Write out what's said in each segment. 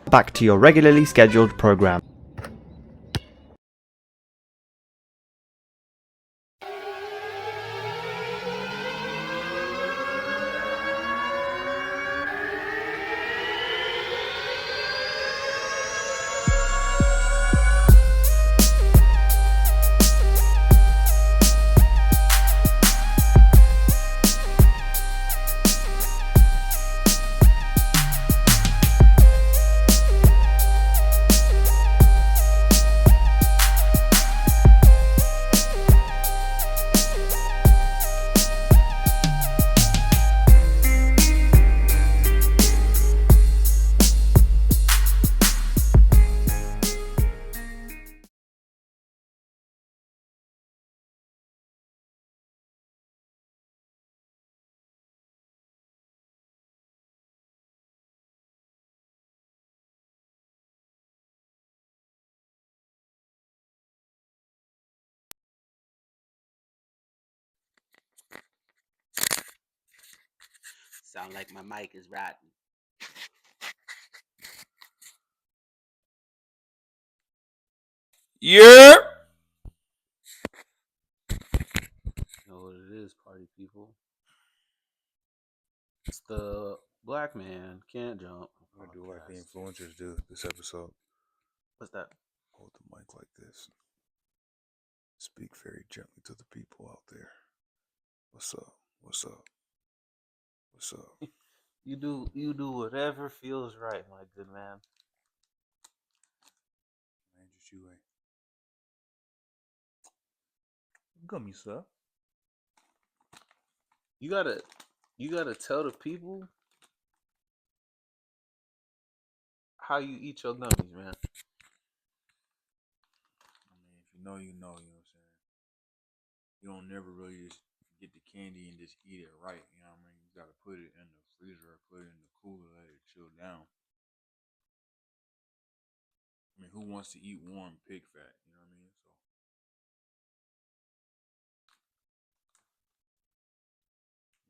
Back to your regularly scheduled program. Sound like my mic is rotten. Yeah. You know what it is, party people. It's the Black Man Can't Jump. I'm gonna do like the podcast. influencers do this episode. What's that? Hold the mic like this. Speak very gently to the people out there. What's up? What's up? What's up? You do whatever feels right, my good man. Man, just you ain't. Gummy, sir. You gotta tell the people how you eat your gummies, man. I mean, if you know, you know. You know what I'm saying? You don't never really just get the candy and just eat it right. You know what I mean? You gotta put it in the freezer or put it in the cooler, let it chill down. I mean, who wants to eat warm pig fat? You know what I mean? So.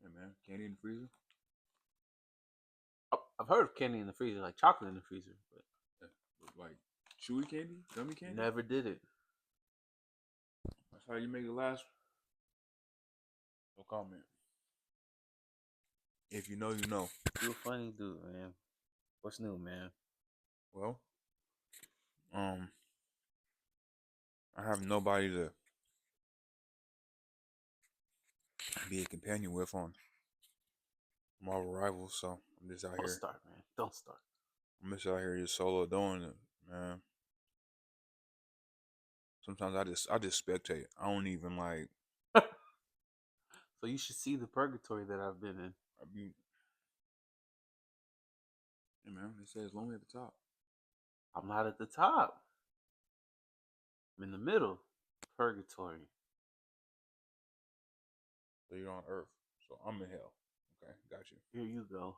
Yeah, man. Candy in the freezer? I've heard of candy in the freezer, like chocolate in the freezer, but Like chewy candy? Gummy candy? never did it. That's how you make it last. No comment. If you know, you know. You a funny dude, man. What's new, man? Well, I have nobody to be a companion with on Marvel Rivals, so I'm just out Don't here. start, man. Don't start. I'm just out here just solo doing it, man. Sometimes I just spectate. I don't even like. So you should see the purgatory that I've been in. I be, hey man, they say it's lonely at the top. I'm not at the top. I'm in the middle. Purgatory. So you're on Earth, so I'm in hell. Okay, got you. Here you go.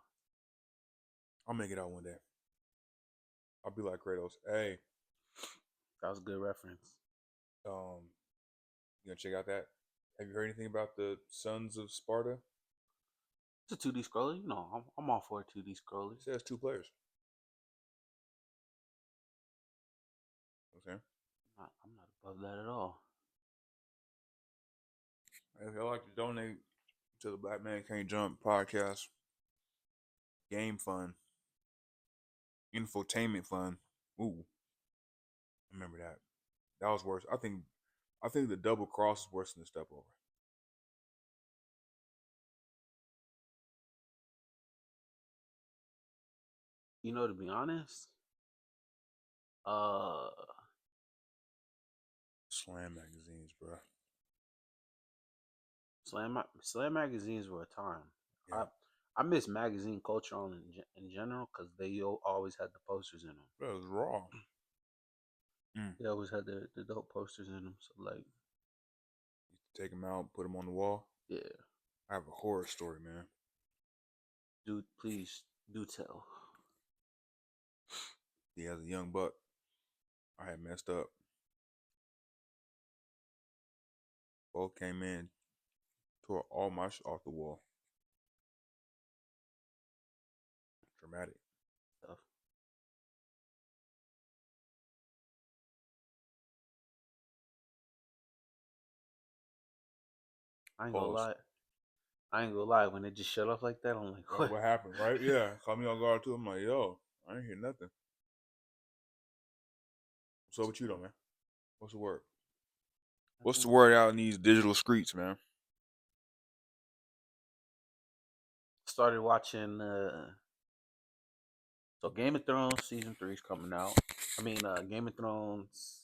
I'll make it out one day. I'll be like Kratos. Hey, That was a good reference. you gonna check out that? Have you heard anything about the Sons of Sparta? It's a 2D scroller. You know, I'm all for a 2D scroller. It says 2 players. Okay. I'm not above that at all. If y'all like to donate to the Black Man Can't Jump podcast, game fund, infotainment fund. Ooh, remember that. That was worse. I think the double cross is worse than the step over. You know, to be honest, Slam magazines, bro. Slam magazines were a time. Yeah. I miss magazine culture in general because they always had the posters in them. That was raw. They always had the dope posters in them. So like, Take them out, put them on the wall. yeah, I have a horror story, man. dude, please do tell. Yeah, as a young buck, I had messed up. Both came in, tore all my shit off the wall. dramatic. stuff. I ain't gonna Pause. lie. I ain't gonna lie. When it just shut off like that, I'm like, What, what happened, right? Yeah. Caught me on guard too. I'm like, yo, I ain't hear nothing. What's up with you though, man? What's the word? What's the word out in these digital streets, man? Started watching. So Game of Thrones season 3 is coming out. I mean, Game of Thrones.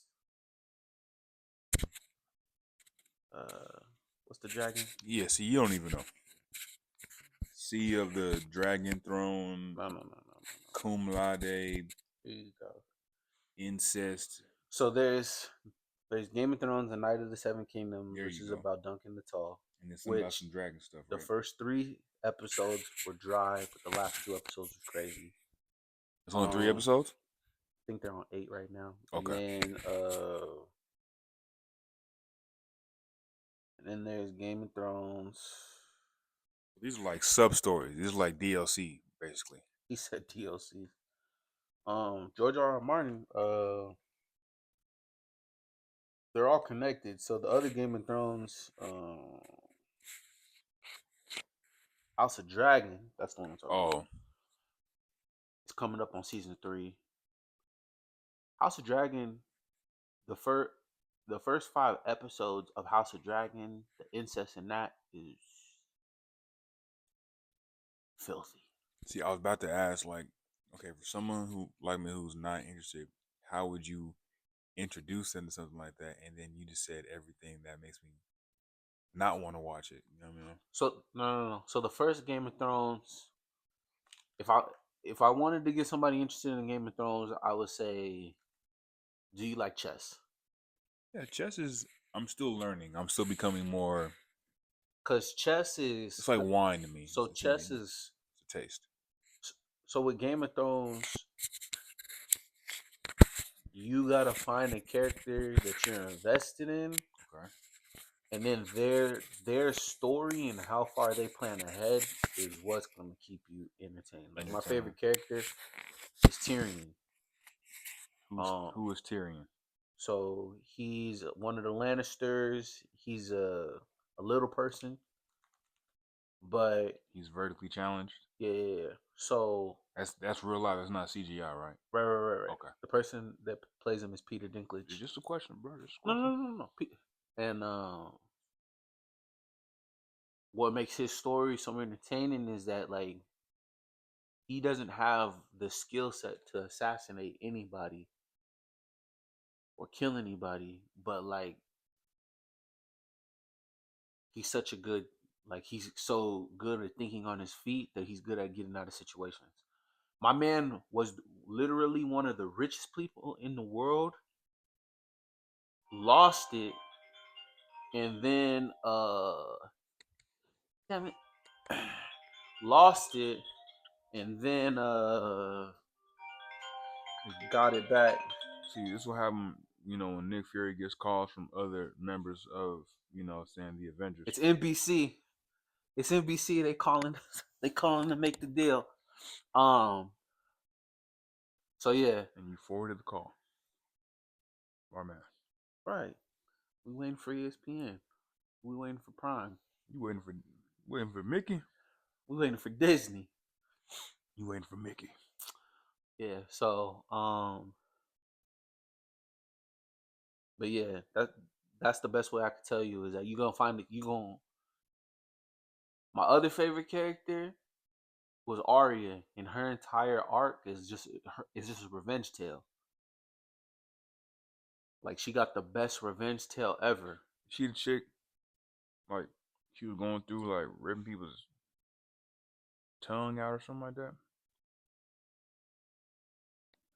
What's the dragon? Yeah, see, you don't even know. Sea of the Dragon Throne, No. cum laude, Here you go. incest. So there's Game of Thrones and Night of the Seven Kingdoms, There which you is go. about Duncan the Tall. And then something about Which some dragon stuff, the right? first 3 episodes were dry, but the last 2 episodes was crazy. It's only 3 episodes? I think they're on 8 right now. Okay. And then there's Game of Thrones. These are like sub stories. These are like DLC, basically. He said DLC. George R.R. Martin, they're all connected. So the other Game of Thrones, House of Dragon, that's the one I'm talking about. It's coming up on season 3. House of Dragon, the first 5 episodes of House of Dragon, the incest in that is filthy. See, I was about to ask, like, okay, for someone who like me who's not interested, how would you introduce them to something like that? And then you just said everything that makes me not want to watch it. You know what I mean? So no. So the first Game of Thrones, if I wanted to get somebody interested in Game of Thrones, I would say, do you like chess? Yeah, chess is. I'm still learning. I'm still becoming more. Because chess is It's like wine to me. so It's chess is it's a taste. so with Game of Thrones, you gotta find a character that you're invested in, Okay. and then their story and how far they plan ahead is what's gonna keep you entertained. Like my favorite character is Tyrion. Who is Tyrion? So he's one of the Lannisters. He's a little person, but He's vertically challenged. yeah. So That's real life. That's not CGI, right? right. Okay. The person that plays him is Peter Dinklage. It's just a question, bro. Just a No, question. no. And what makes his story so entertaining is that like he doesn't have the skill set to assassinate anybody or kill anybody, but like he's so good at thinking on his feet that he's good at getting out of situations. My man was literally one of the richest people in the world, lost it, and then damn it, lost it, and then got it back. See, this will happen. You know, when Nick Fury gets calls from other members of, saying the Avengers. It's NBC. It's NBC. They calling. They calling to make the deal. So yeah. And you forwarded the call. Our man. Right. We waiting for ESPN. We waiting for Prime. You waiting for Mickey? We waiting for Disney. You waiting for Mickey? Yeah. So but yeah, that's the best way I could tell you is that you gonna find it. You gonna. My other favorite character was Arya, and her entire arc is just a revenge tale. Like she got the best revenge tale ever. She the chick, like she was going through like ripping people's tongue out or something like that.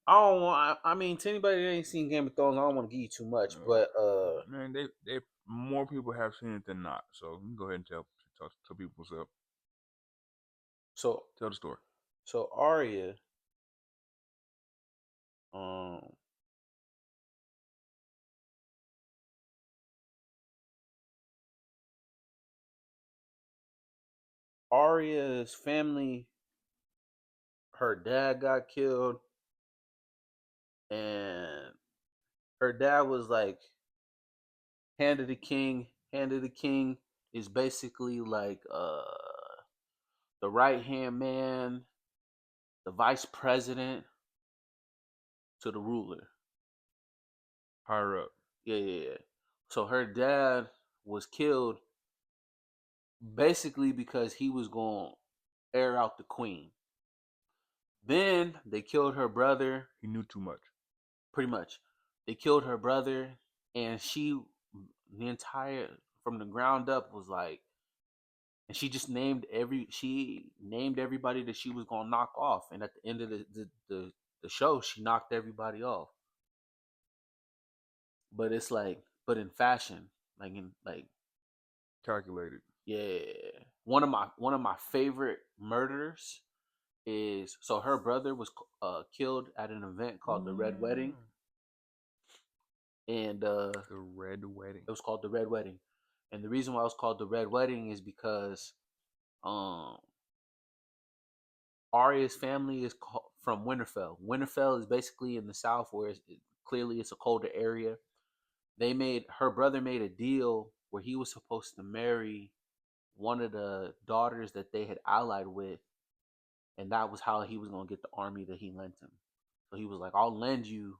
I don't want. I mean, to anybody that ain't seen Game of Thrones, I don't want to give you too much, but man, they more people have seen it than not. So you can go ahead and tell people what's up. So tell the story. So Arya, Arya's family, her dad got killed, and her dad was like hand of the king. Hand of the king is basically like the right hand man, the vice president to the ruler. Higher up. Yeah. So her dad was killed basically because he was going to air out the queen. Then they killed her brother. He knew too much. Pretty much. They killed her brother, and the entire, from the ground up, was like, and she just named everybody that she was going to knock off. And at the end of the show, she knocked everybody off. But it's like, but in fashion, like calculated. Yeah. One of my favorite murders is, so her brother was killed at an event called the Red Wedding. And the Red Wedding. It was called the Red Wedding. And the reason why it was called the Red Wedding is because Arya's family is from Winterfell. Winterfell is basically in the south, where clearly it's a colder area. Her brother made a deal where he was supposed to marry one of the daughters that they had allied with, and that was how he was going to get the army that he lent him. So he was like, I'll lend you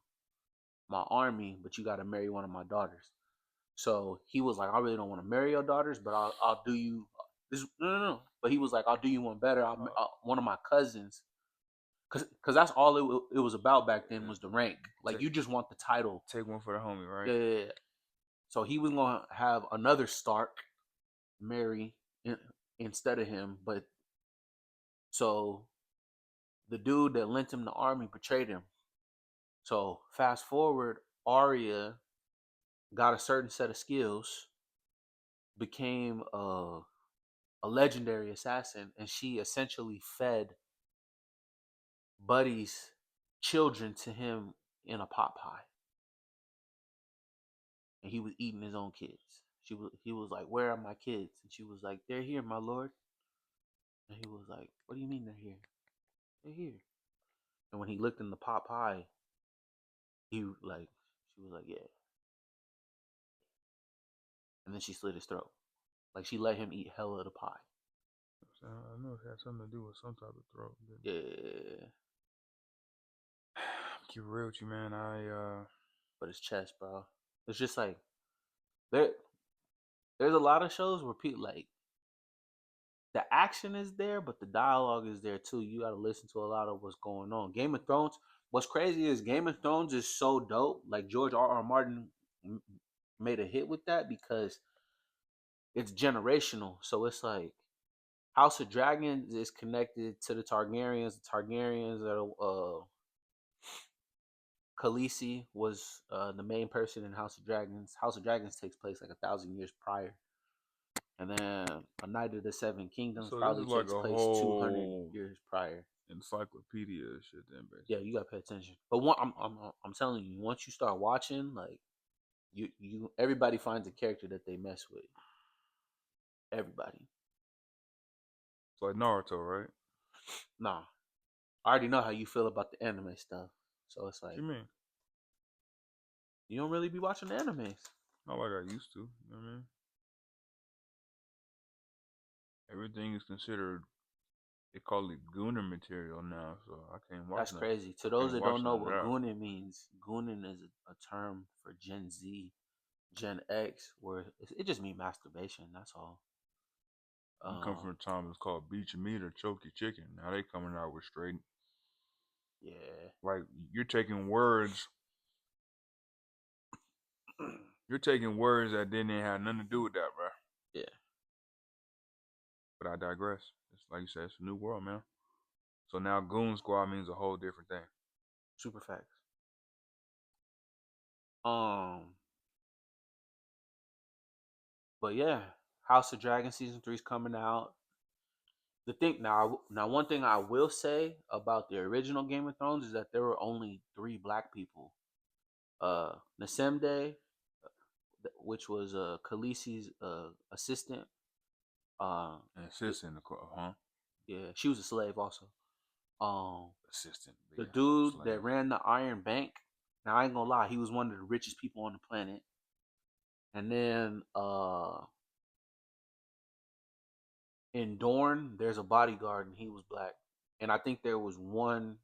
my army, but you got to marry one of my daughters. So he was like, I really don't want to marry your daughters, but I'll do you this. No. But he was like, I'll do you one better. One of my cousins, because that's all it was about back then, was the rank. Like, you just want the title. Take one for the homie, right? Yeah. So he was going to have another Stark marry instead of him, but so the dude that lent him the army betrayed him. So fast forward, Arya got a certain set of skills, became a legendary assassin, and she essentially fed Buddy's children to him in a pot pie. And he was eating his own kids. He was like, where are my kids? And she was like, they're here, my lord. And he was like, what do you mean they're here? They're here. And when he looked in the pot pie, she was like, yeah. And then she slit his throat. Like, she let him eat hella of the pie. I know it had something to do with some type of throat. Yeah. Keep real with you, man. But it's chess, bro. It's just like, there's a lot of shows where people, like, the action is there, but the dialogue is there too. You got to listen to a lot of what's going on. Game of Thrones, what's crazy is Game of Thrones is so dope. Like, George R.R. Martin made a hit with that because it's generational. So it's like House of Dragons is connected to the Targaryens. The Targaryens are Khaleesi was the main person in House of Dragons. House of Dragons takes place like 1,000 years prior. And then A Night of the Seven Kingdoms probably takes place 200 years prior. Encyclopedia shit, then, basically. Yeah, you gotta pay attention. But I'm telling you, once you start watching, like, you everybody finds a character that they mess with. Everybody. It's like Naruto, right? Nah, I already know how you feel about the anime stuff. So it's like, what you mean? You don't really be watching the animes. Not like I used to. You know what I mean? Everything is considered, they call it Gooner material now, so I can't watch. That's crazy. To those that don't know what Goonin means, Goonin is a term for Gen Z, Gen X, where it just means masturbation. That's all. You come from a time it's called beat your meat or choke your chicken. Now they coming out with straight. Yeah. Like, you're taking words. You're taking words that didn't have nothing to do with that, bro. Yeah. But I digress. It's like you said, it's a new world, man. So now Goon Squad means a whole different thing. Super facts. But yeah, House of Dragon season 3 is coming out. The thing now, one thing I will say about the original Game of Thrones is that there were only 3 black people. Nasemde, which was Khaleesi's assistant. An assistant, huh? Yeah, she was a slave also. assistant. The dude that ran the Iron Bank. Now I ain't gonna lie, he was one of the richest people on the planet. And then in Dorne, there's a bodyguard, and he was black. And I think there was one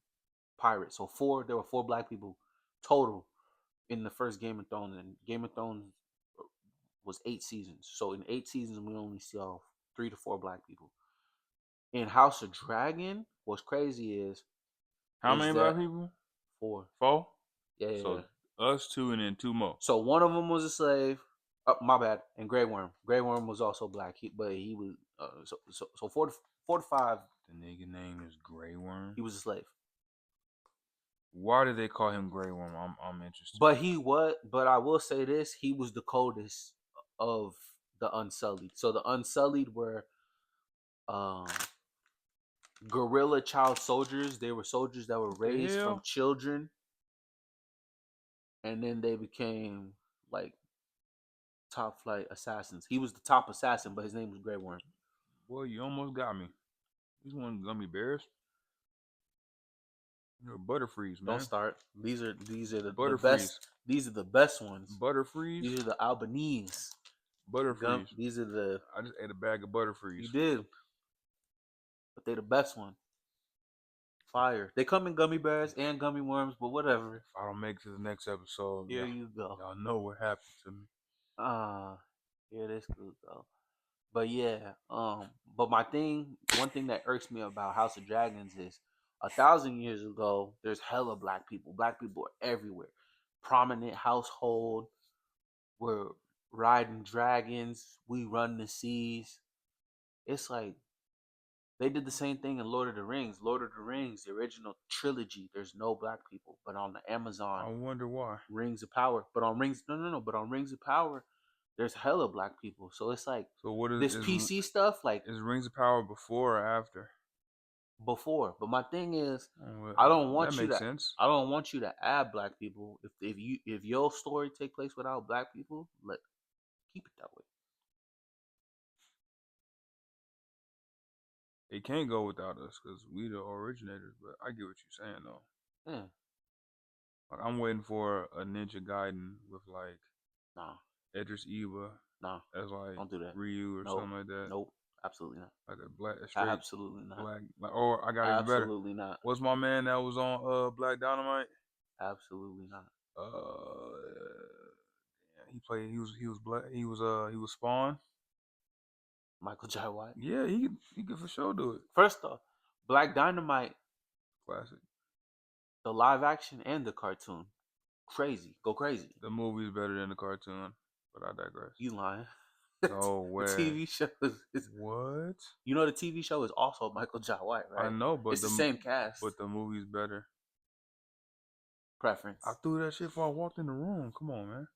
pirate. So there were 4 black people total in the first Game of Thrones. And Game of Thrones was 8 seasons. So in 8 seasons, we only saw 3 to 4 black people. In House of Dragon, what's crazy is how many black people? 4. 4? Yeah. So us 2 and then 2 more. So one of them was a slave. Oh, my bad. And Grey Worm. Grey Worm was also black. But he was so 4 to 5. The nigga name is Grey Worm. He was a slave. Why did they call him Grey Worm? I'm interested. But I will say this: he was the coldest of the Unsullied. So the Unsullied were guerrilla child soldiers. They were soldiers that were raised from children, and then they became like top flight assassins. He was the top assassin, but his name was Grey Worm. Boy, you almost got me. These one gummy bears. You're Butterfreeze, man. Don't start. These are the Butterfreeze. best. These are the best ones. Butterfreeze. These are the Albanese. Butterfreeze. These are the. I just ate a bag of Butterfreeze. You did, but they the best one. Fire. They come in gummy bears and gummy worms, but whatever. If I don't make it to the next episode, here you go. Y'all know what happened to me. Yeah, that's cool though. But yeah, but one thing that irks me about House of Dragons is 1,000 years ago, there's hella black people. Black people are everywhere. Prominent household. We're riding dragons. We run the seas. It's like they did the same thing in Lord of the Rings. Lord of the Rings, the original trilogy, there's no black people. But on the Amazon, I wonder why. Rings of Power. But on Rings, no. But on Rings of Power, there's hella black people. So it's like, so what is this PC stuff? Like, is Rings of Power before or after? Before. But my thing is, I don't want you to. Sense. I don't want you to add black people. If your story take place without black people, keep it that way. It can't go without us because we the originators. But I get what you're saying though. Yeah. Like, I'm waiting for a Ninja Gaiden with like Idris Elba. As like don't do that. Ryu or something like that. Nope. Absolutely not. Like a straight. Absolutely not. Black. Like, or I got it better. Absolutely not. What's my man that was on Black Dynamite? Absolutely not. He played. He was black. He was Spawn. Michael Jai White. Yeah, he could for sure do it. First off, Black Dynamite. Classic. The live action and the cartoon. Crazy. Go crazy. The movie is better than the cartoon, but I digress. You lying. No way. The TV show is what? You know the TV show is also Michael Jai White, right? I know, but it's the same cast. But the movie's better. Preference. I threw that shit before I walked in the room. Come on, man.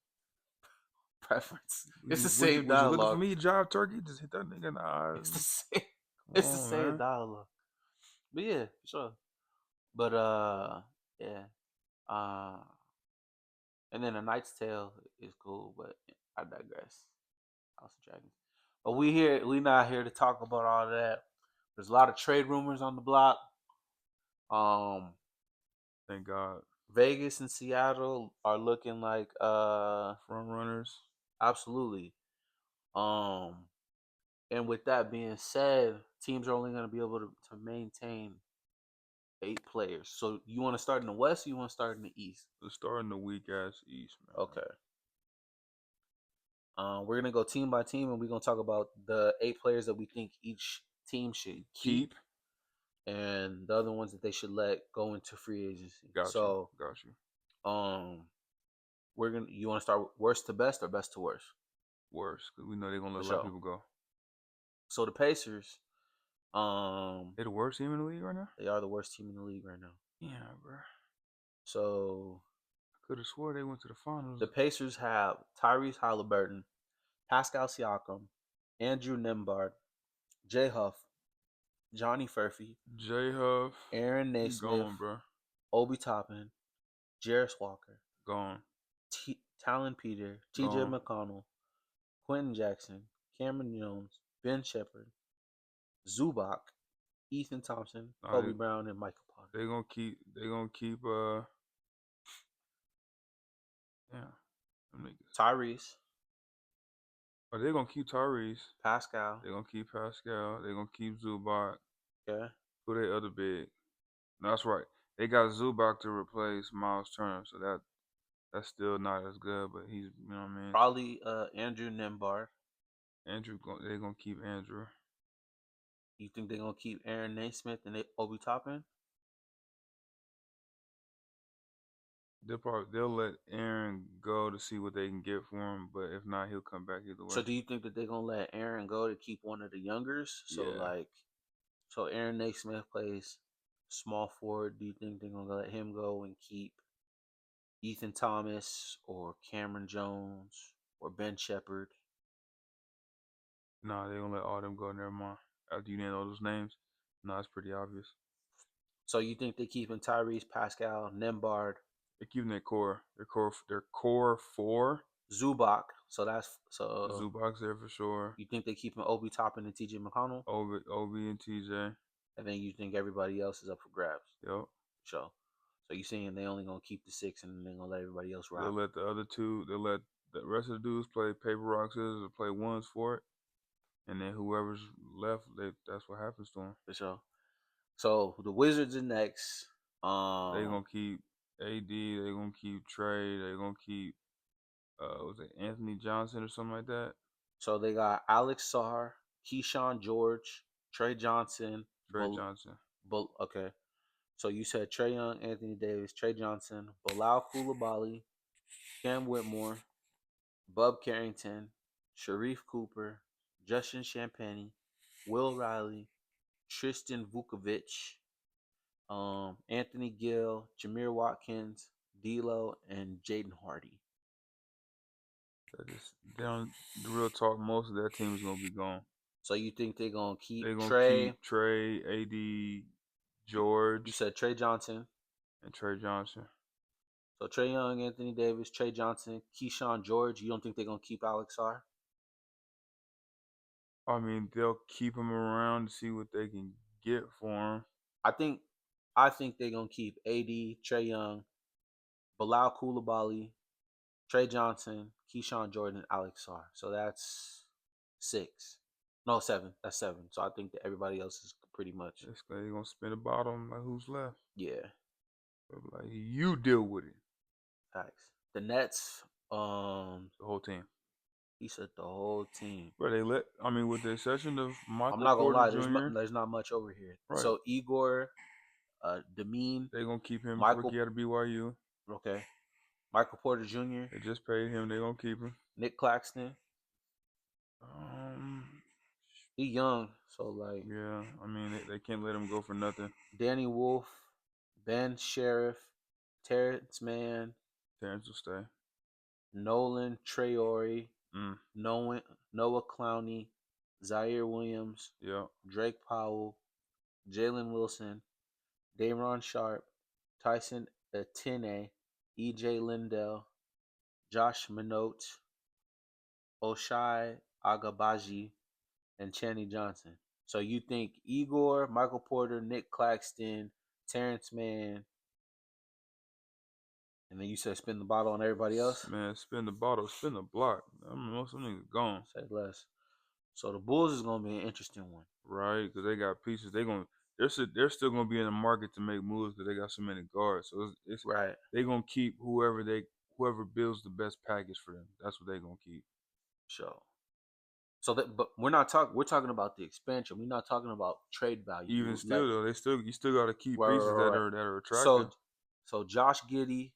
Preference. It's the same dialogue. You looking for me, Jive Turkey? Just hit that nigga in the eyes. It's the same. It's the same dialogue. But yeah, sure. But yeah. And then A Knight's Tale is cool, but I digress. House of Dragons. But we not here to talk about all that. There's a lot of trade rumors on the block. Thank God. Vegas and Seattle are looking like front runners. Absolutely. And with that being said, teams are only going to be able to maintain 8 players. So you want to start in the West or you want to start in the East? Let's start in the weak ass East, man. Okay. We're going to go team by team and we're going to talk about the 8 players that we think each team should keep. And the other ones that they should let go into free agency. Got you. You want to start worst to best or best to worst? Worst, because we know they're gonna let a lot of people go. So the Pacers, they're the worst team in the league right now. They are the worst team in the league right now. Yeah, bro. So I could have swore they went to the finals. The Pacers have Tyrese Halliburton, Pascal Siakam, Andrew Nembhard, Jay Huff, Johnny Furphy, Aaron Naismith, Obi Toppin, Jarris Walker, Talon Peter, T.J. McConnell, Quentin Jackson, Cameron Jones, Ben Shepherd, Zubac, Ethan Thompson, Nah, Kobe Brown, and Michael Potter. They gonna keep. Yeah, Tyrese. Are they gonna keep Tyrese? Pascal. They gonna keep Pascal. They gonna keep Zubac. Okay. Who they other big? No, that's right. They got Zubac to replace Miles Turner, so that's still not as good, but he's, you know what I mean. Probably Andrew Nembhard. They gonna keep Andrew. You think they're gonna keep Aaron Naismith and Obi Toppin? They'll let Aaron go to see what they can get for him, but if not, he'll come back either way. So do you think that they're gonna let Aaron go to keep one of the youngers? So so Aaron Naismith plays small forward. Do you think they're gonna let him go and keep Ethan Thomas or Cameron Jones or Ben Shepherd? Nah, they're gonna let all them go. Never mind. After you name all those names, it's pretty obvious. So you think they're keeping Tyrese, Pascal, Nembhard? They're keeping their core. Their core four. Zubac. So Zubac's there for sure. You think they're keeping Obi Toppin and TJ McConnell? Obi and TJ. And then you think everybody else is up for grabs? Yep. So you saying they only gonna keep the 6 and they're gonna let everybody else rock? They'll let the other two. They'll let the rest of the dudes play paper rock scissors or play ones for it, and then whoever's left, that's what happens to them. For sure. So the Wizards are next. They gonna keep AD. They gonna keep Trey. They gonna keep was it Anthony Johnson or something like that? So they got Alex Sarr, Keyshawn George, Trey Johnson. Okay. So you said Trae Young, Anthony Davis, Trey Johnson, Bilal Coulibaly, Cam Whitmore, Bub Carrington, Sharif Cooper, Justin Champagnie, Will Riley, Tristan Vukovic, Anthony Gill, Jameer Watkins, D'Lo, and Jaden Hardy. The real talk, most of that team is gonna be gone. So you think they're gonna keep Trey, AD, George? You said Trey Johnson and Trey Johnson. So Trae Young, Anthony Davis, Trey Johnson, Keyshawn George. You don't think they're gonna keep Alex Sarr? I mean, they'll keep him around to see what they can get for him. I think they're gonna keep AD, Trae Young, Bilal Coulibaly, Trey Johnson, Keyshawn Jordan, Alex Sarr. So that's 6. No, 7. That's 7. So I think that everybody else is pretty much. They're gonna spin the bottom like who's left. Yeah. Like you deal with it. Facts. The Nets, the whole team. He said the whole team. But with the exception of Michael I'm not gonna lie, Jr., there's not much over here. Right. So Igor, Demeen, they're gonna keep him rookie out of BYU. Okay. Michael Porter Jr. They just paid him. They're gonna keep him. Nick Claxton. He young, so yeah. I mean, they can't let him go for nothing. Danny Wolf, Ben Sheriff, Terrence Mann. Terrence will stay. Nolan Traore. Noah Clowney, Zaire Williams. Yeah. Drake Powell, Jalen Wilson, Dayron Sharp, Tyson Atine, EJ Lindell, Josh Minot, Oshai Agabaji, and Channing Johnson. So you think Igor, Michael Porter, Nick Claxton, Terrence Mann, and then you said spin the bottle on everybody else? Man, spin the bottle, spin the block. I mean, most of them niggas gone. Say less. So the Bulls is gonna be an interesting one, right? Because they got pieces. They're still gonna be in the market to make moves because they got so many guards. So it's right. They gonna keep whoever builds the best package for them. That's what they gonna keep. Sure. So but we're talking about the expansion. We're not talking about trade value. Even still though, you still got to keep pieces that are attractive. So Josh Giddey,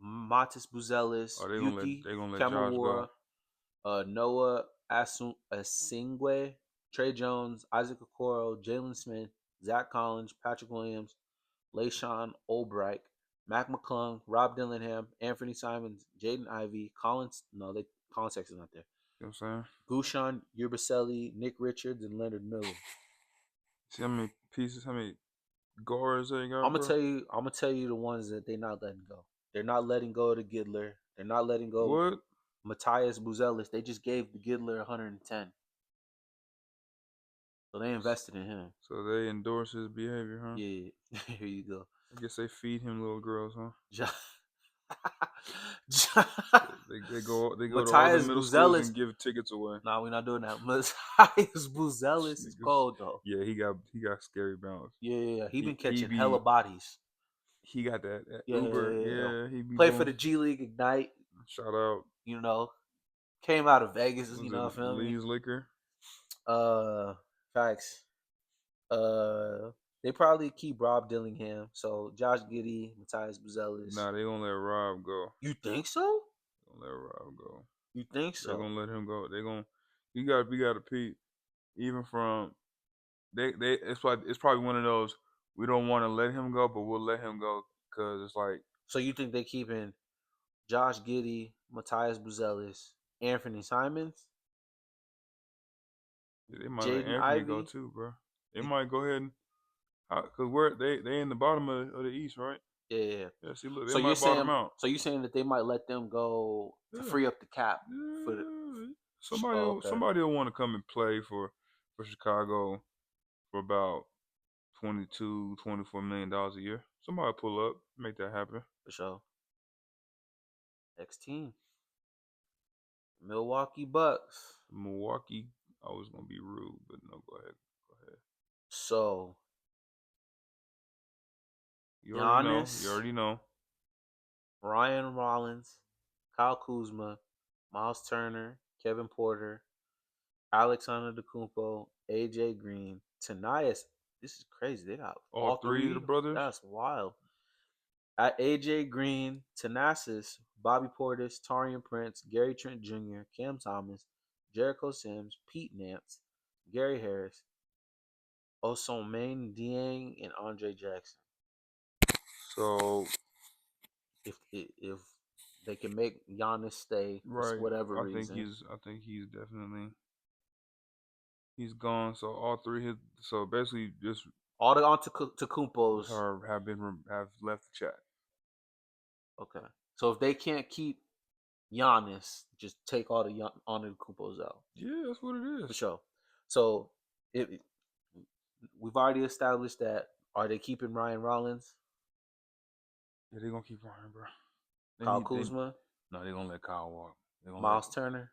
Matis Buzelis, Yuki Kamawara, Noah Asingwe, Trey Jones, Isaac Okoro, Jalen Smith, Zach Collins, Patrick Williams, LaShawn Albright, Mac McClung, Rob Dillingham, Anthony Simons, Jaden Ivey, Colin Sexton's not there. You know what I'm saying? Gushan Urbaselli, Nick Richards, and Leonard Miller. See how many pieces, how many guards they got? I'm gonna tell you the ones that they're not letting go. They're not letting go of the Giddler. They're not letting go what? Matthias Buzelis. They just gave the Giddler 110. So they invested in him. So they endorse his behavior, huh? Yeah, here you go. I guess they feed him little girls, huh? They go to all the Matthias middle schools Buzelis. and give tickets away. Nah, we're not doing that. Matthias Buzelis is cold though. Yeah, he got scary bounce. Yeah. He been He catching be hella bodies. he got that Yeah. Uber. Yeah, he be Play doing, for the G League Ignite. shout out. You know, came out of Vegas. Was You it know, feel me? Lee's Liquor? Facts. They probably keep Rob Dillingham. So Josh Giddey, Matthias Buzelis. Nah, they gonna let Rob go. You think so? Gonna let Rob go. You think so? They're gonna let him go. They gonna we gotta peep. Even from they it's probably one of those, we don't want to let him go, but we'll let him go because it's like. So you think they keeping Josh Giddey, Matthias Buzelis, Anthony Simons, They might let Jaden Anthony go Ivey? too, bro. They might go ahead and cause they in the bottom of the East, right? Yeah. Yeah. See, look, they So you're might bottom saying out. so you're saying that they might let them go to Yeah. free up the cap for the Somebody will want to come and play for Chicago for about $24 million a year. Somebody pull up, make that happen. for sure. Next team. Milwaukee Bucks. Milwaukee, I was gonna be rude, but no, go ahead. So You Giannis, already know. Ryan Rollins, Kyle Kuzma, Miles Turner, Kevin Porter, Alexander DeCumpo, AJ Green, Tanias. This is crazy. They got All three of the brothers. That's wild. At AJ Green, Thanasis, Bobby Portis, Taurean Prince, Gary Trent Jr., Cam Thomas, Jericho Sims, Pete Nance, Gary Harris, Osomane Dieng, and Andre Jackson. So If they can make Giannis stay for whatever reason, I think he's definitely he's gone. So all three so basically just all the Antetokounmpos have left the chat. Okay, so if they can't keep Giannis, just take all the Antetokounmpos out. Yeah, that's what it is. For sure. So we've already established that. Are they keeping Ryan Rollins? Yeah, they're gonna keep Ryan, bro. Kyle Kuzma? No, they're gonna let Kyle walk. Miles Turner?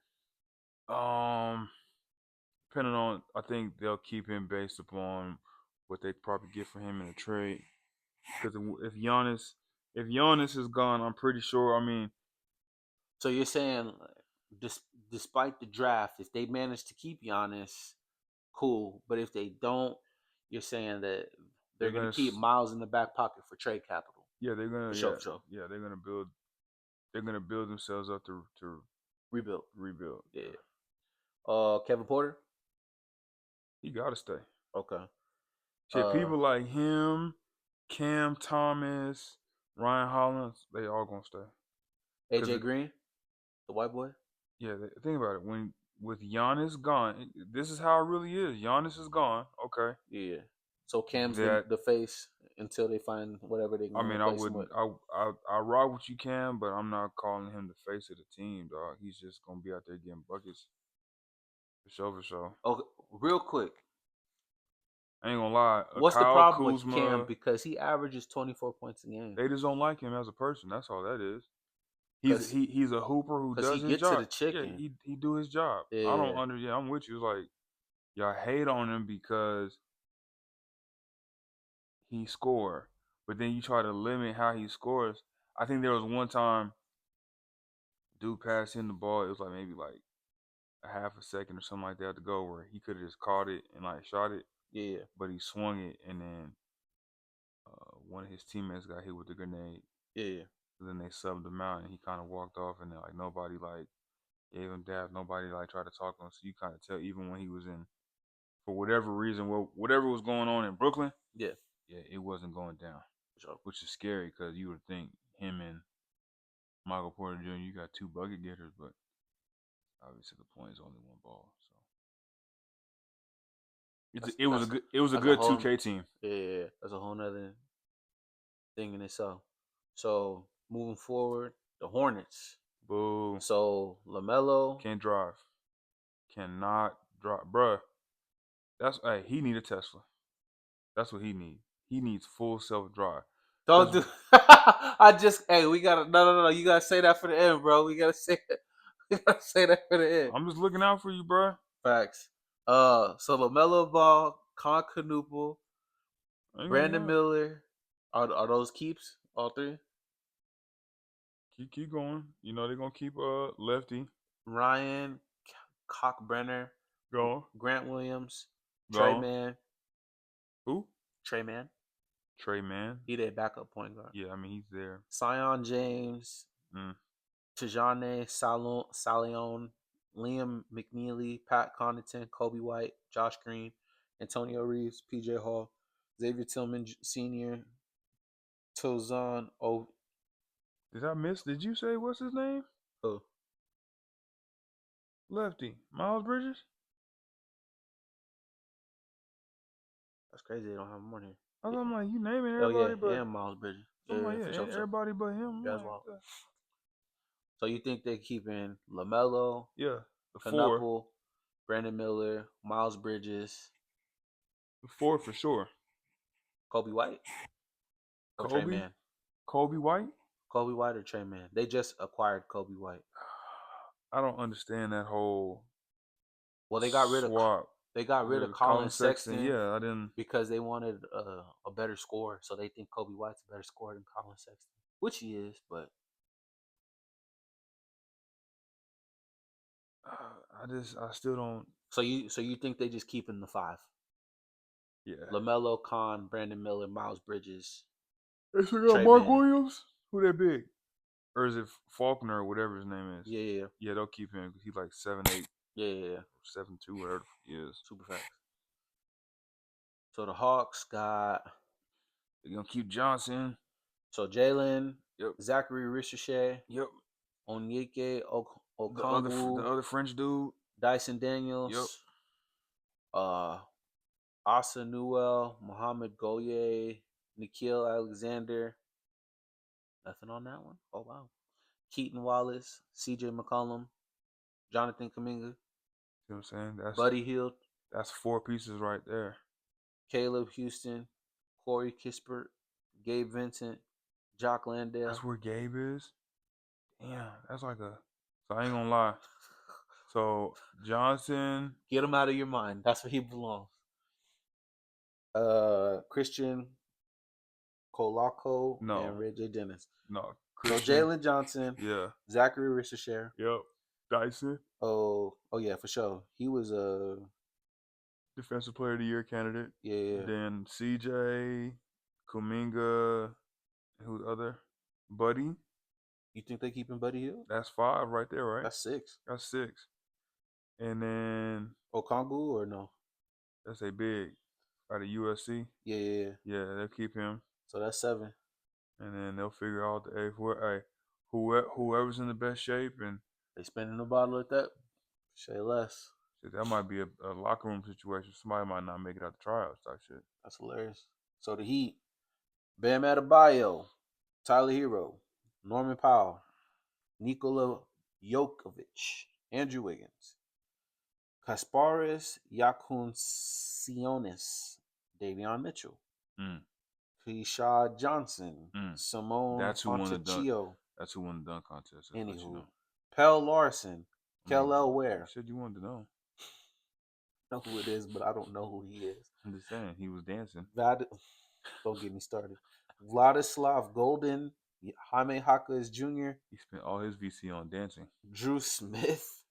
Depending on, I think they'll keep him based upon what they probably get for him in a trade. Because if Giannis is gone, I'm pretty sure. I mean, so you're saying, despite the draft, if they manage to keep Giannis, cool. But if they don't, you're saying that they're going to keep Miles in the back pocket for trade capital. Yeah, they're gonna. For sure. Yeah, they're gonna build. They're gonna build themselves up to rebuild. Yeah. Kevin Porter. He gotta stay. Okay. Shit, people like him, Cam Thomas, Ryan Hollins, they all gonna stay. AJ Green, the white boy. Yeah, think about it. With Giannis gone, this is how it really is. Giannis is gone. Okay. Yeah. So Cam's the face until they find whatever they. I mean, I wouldn't. I rock with you, Cam, but I'm not calling him the face of the team, dog. He's just gonna be out there getting buckets. For sure. Okay, real quick. I ain't gonna lie. What's Kyle the problem Kuzma, with Cam? Because he averages 24 points a game. They just don't like him as a person. That's all that is. He's a hooper who does his job. To the chicken. Yeah, he do his job. Yeah. I don't under. Yeah, I'm with you. It's like y'all hate on him because he score, but then you try to limit how he scores. I think there was one time, dude passed him the ball. It was like maybe like a half a second or something like that to go, where he could have just caught it and like shot it. Yeah. But he swung it, and then one of his teammates got hit with the grenade. Yeah. And then they subbed him out, and he kind of walked off, and then like nobody like gave him dap. Nobody like tried to talk to him. So you kind of tell, even when he was in, for whatever reason, whatever was going on in Brooklyn. Yeah, it wasn't going down. Sure. Which is scary because you would think him and Michael Porter Jr. You got two bucket getters, but obviously the point is only one ball. So it was a good 2K team. Yeah, that's a whole nother thing in itself. So moving forward, the Hornets. Boo. So LaMelo can't drive, cannot drive, bruh. He need a Tesla. That's what he needs. He needs full self-drive. Don't 'Cause- do. We gotta. No. You gotta say that for the end, bro. We gotta say that. We gotta say that for the end. I'm just looking out for you, bro. Facts. So LaMelo Ball, Con Canoopal, I ain't gonna Brandon lie. Miller, are those keeps? All three. Keep going. You know they're gonna keep Lefty Ryan, Cockbrenner, going. Grant Williams, Trey Going. Man. Who? Trey Man. Trey Man. He their backup point guard. Yeah, I mean he's there. Sion James, Tajane Salion, Liam McNeely, Pat Connaughton, Kobe White, Josh Green, Antonio Reeves, PJ Hall, Xavier Tillman Sr., Tozan O. Did I miss? Did you say what's his name? Oh, Lefty. Miles Bridges? that's crazy. They don't have him on here. I'm like, you naming Oh everybody, yeah, but and Miles Bridges. I'm Yeah, like, for sure. everybody but him. Yeah, Like, well. So you think they're keeping LaMelo, yeah, the Knuckle, four, Brandon Miller, Miles Bridges, the four for sure. Kobe White, or Trey Man? Kobe White. Kobe White or Trey Man? They just acquired Kobe White. I don't understand that whole. Well, they got swap. They got rid of Colin Sexton. Yeah, I didn't, because they wanted a better score, so they think Kobe White's a better scorer than Colin Sexton, which he is. But I still don't. so you think they just keeping the five? Yeah. LaMelo, Con, Brandon Miller, Miles Bridges. They still got Mark Williams. Who that big? Or is it Faulkner or whatever his name is? Yeah. Yeah, they'll keep him because he's like 7'8". Yeah. 7'2", whatever he is. Super facts. So the Hawks got. They're gonna keep Johnson. So Jalen. Yep. Zachary Ricochet. Yep. Onyeke Okongwu. The other French dude. Dyson Daniels. Yep. Asa Newell, Muhammad Goye, Nikhil Alexander. Nothing on that one. Oh wow. Keaton Wallace, CJ McCollum, Jonathan Kuminga. You know what I'm saying? That's Buddy Hield. That's four pieces right there. Caleb Houston, Corey Kispert, Gabe Vincent, Jock Landale. That's where Gabe is? Damn, that's like a. So I ain't gonna lie. So Johnson. Get him out of your mind. That's where he belongs. Christian Kolako and Ray J. Dennis. No. So Jalen Johnson. Yeah. Zachary Ricochet. Yep. Dyson. Oh yeah, for sure. He was a Defensive Player of the Year candidate. Yeah. Then CJ, Kuminga, who's the other? Buddy. You think they keeping Buddy Hield? That's 5 right there, right? That's 6. That's 6. And then Okongwu or no? That's a big out of USC. Yeah. Yeah, they'll keep him. So that's 7. And then they'll figure out whoever's in the best shape, and they spending the bottle at that. Say less. That might be a locker room situation. Somebody might not make it out the tryouts type shit. That's hilarious. So the Heat, Bam Adebayo, Tyler Hero, Norman Powell, Nikola Jokovic, Andrew Wiggins, Kasparis Yakunsionis, Davion Mitchell, Keyshawn Johnson, Simone Fontecchio. That's who won the dunk contest. Anywho, Pell Larson, Kellel Ware. You said you wanted to know. I know who it is, but I don't know who he is. I'm just saying, he was dancing. Don't get me started. Vladislav Golden, Jaime Jaquez Jr. He spent all his VC on dancing. Drew Smith,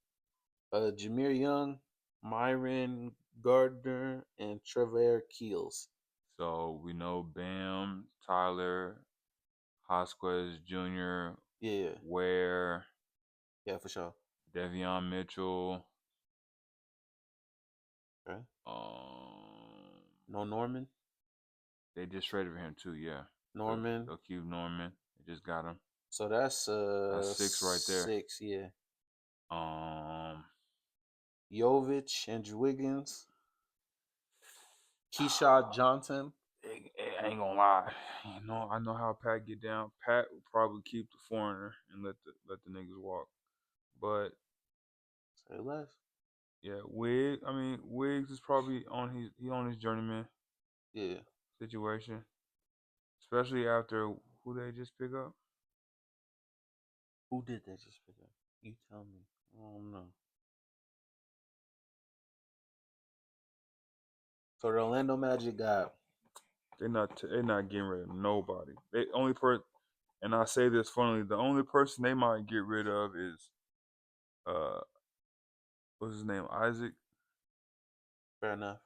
Jameer Young, Myron Gardner, and Trevor Keels. So we know Bam, Tyler, Vasquez Jr. Yeah. Ware. Yeah, for sure. Davion Mitchell. Okay. No Norman. They just traded for him too. Yeah. Norman. They'll keep Norman. They just got him. So that's 6 right there. 6, yeah. Jovic, Andrew Wiggins, Keyshawn Johnson. I ain't gonna lie. I know how Pat get down. Pat will probably keep the foreigner and let the niggas walk. But say less. Yeah, Wiggs is probably on his journeyman Yeah. situation, especially after who they just pick up. Who did that just pick up? You tell me. I don't know. So the Orlando Magic got They're not getting rid of nobody. They only and I say this funnily, the only person they might get rid of is uh what's his name, Isaac. fair enough.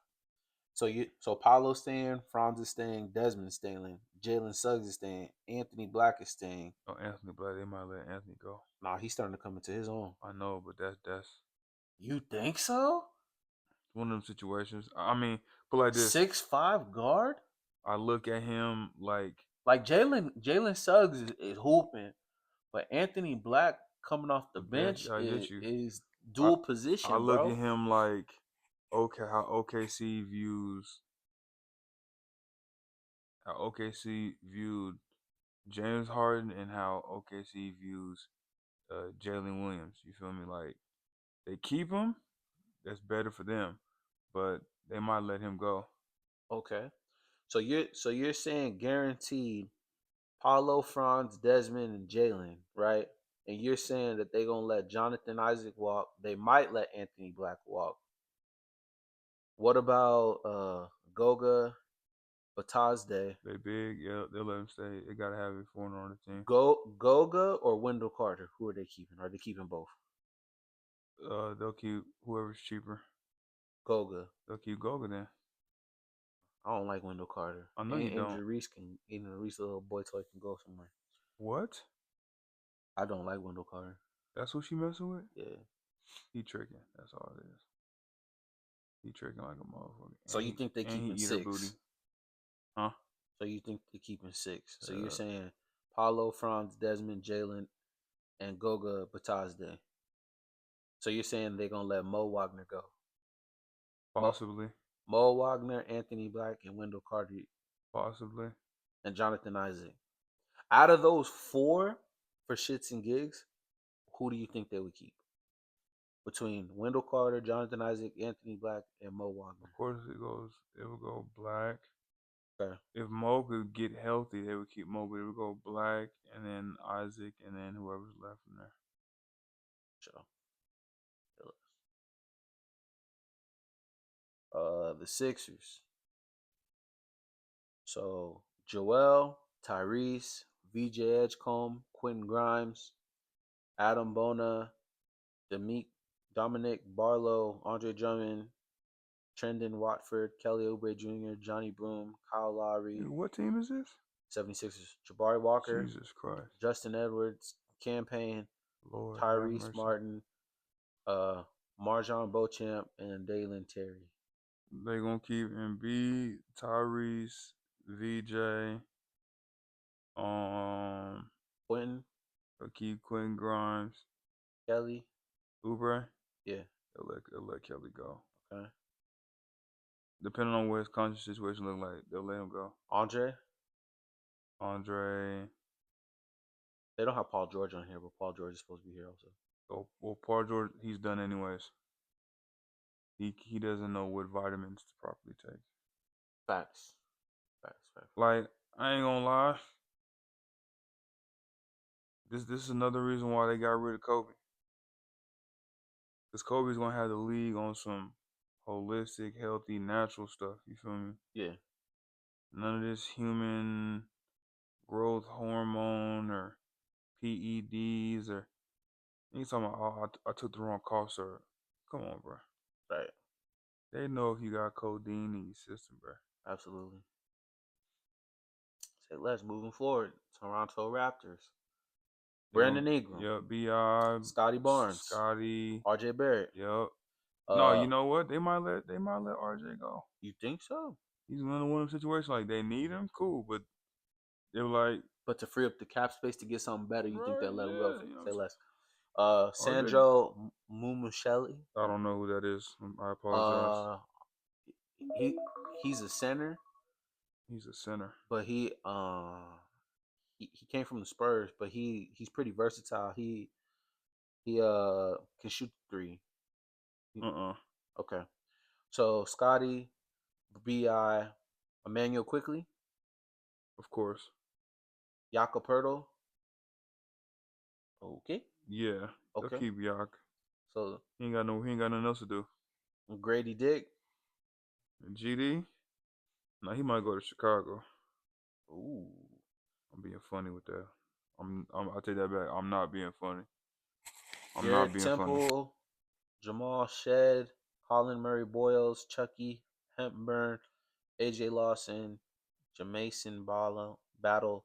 So Paolo's staying, Franz is staying, Desmond's staying, Jalen Suggs is staying, Anthony Black is staying. Oh, Anthony Black, they might let Anthony go. Nah, he's starting to come into his own. I know, but that's You think so? one of them situations. I mean, but like this, 6'5" guard? I look at him like Jalen Suggs is hooping, but Anthony Black coming off the yeah, bench I get you. is I, dual position, I look bro. at him like how OKC viewed James Harden and how OKC views Jalen Williams. You feel me? Like they keep him, that's better for them, but they might let him go. Okay. So you're saying guaranteed Paulo, Franz, Desmond, and Jalen, right? And you're saying that they're gonna let Jonathan Isaac walk. They might let Anthony Black walk. What about Goga Batazde? They big, yeah, they'll let him stay. They gotta have a foreigner on the team. Goga or Wendell Carter? Who are they keeping? Are they keeping both? They'll keep whoever's cheaper. Goga. They'll keep Goga then. I don't like Wendell Carter. I know you don't. Andrew Reese little boy toy can go somewhere. What? I don't like Wendell Carter. That's what she messing with? Yeah. He tricking. That's all it is. He tricking like a motherfucker. So you think they keeping he eat her 6? booty. Huh? So you think they're keeping 6? So you're saying Paulo, Franz, Desmond, Jalen, and Goga Batazde. So you're saying they're gonna let Mo Wagner go? Possibly. Mo Wagner, Anthony Black, and Wendell Carter, Possibly. and Jonathan Isaac. Out of those 4, for shits and gigs, who do you think they would keep? Between Wendell Carter, Jonathan Isaac, Anthony Black, and Mo Wagner. Of course it would go Black. Okay. If Mo could get healthy, they would keep Mo, but it would go Black and then Isaac and then whoever's left from there. Sure. The Sixers. So Joel, Tyrese, VJ Edgecombe, Quentin Grimes, Adam Bona, Dominic Barlow, Andre Drummond, Trendon Watford, Kelly Oubre Jr., Johnny Broom, Kyle Lowry. Dude, what team is this? 76ers. Jabari Walker, Jesus Christ. Justin Edwards, Campaign, Lord, Tyrese Martin, Marjon Beauchamp, and Dalen Terry. They gonna keep Embiid, Tyrese, VJ, Quentin, they'll keep Quentin Grimes, Kelly. Oubre. Yeah. They'll let Kelly go. Okay. Depending on what his contract situation look like, they'll let him go. Andre. They don't have Paul George on here, but Paul George is supposed to be here also. Oh, well, Paul George, he's done anyways. He doesn't know what vitamins to properly take. Facts. Like, I ain't gonna lie. This is another reason why they got rid of Kobe. Because Kobe's gonna have the league on some holistic, healthy, natural stuff. You feel me? Yeah. None of this human growth hormone or PEDs or you talking about, oh, I took the wrong cough syrup. Come on, bro. Right. They know if you got codeine in your system, bro. Absolutely. Say less. Moving forward. Toronto Raptors. Brandon Ingram. Yep. B.I. Scotty Barnes. Scotty. RJ Barrett. Yep. No, you know what? They might let RJ go. You think so? He's in one of them situations like they need him, cool, but they were like. But to free up the cap space to get something better, you think they'll let him go? Say less. Sandro Mumusheli. I don't know who that is. I apologize. He's a center. He's a center. But he came from the Spurs, but he's pretty versatile. He can shoot the 3. Okay. So Scotty, Bi, Emmanuel Quickly, Of course. Jakob Pertl. Okay. Yeah. They'll Okay. keep Yak. So He ain't got nothing else to do. Grady Dick. And GD? Nah, he might go to Chicago. Ooh. I'm being funny with that. I'll take that back. I'm not being funny. I'm not Garrett being funny. Temple, Jamal Shed, Colin Murray Boyles, Chucky Hempburn, AJ Lawson, Jamason Battle,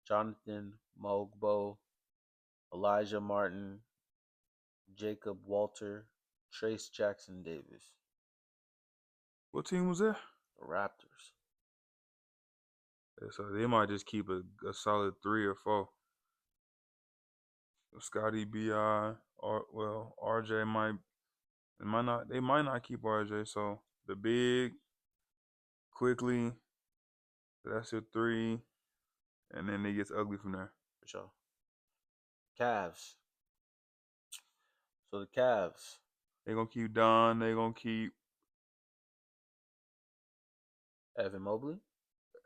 Jonathan Mogbo, Elijah Martin, Jacob Walter, Trace Jackson Davis. What team was that? The Raptors. Yeah, so they might just keep a solid 3 or 4. Scotty Bi, or RJ they might not keep RJ. So the big, Quickly, that's your 3, and then it gets ugly from there. For sure. Cavs. So the Cavs. They're gonna keep Don. They're gonna keep Evan Mobley.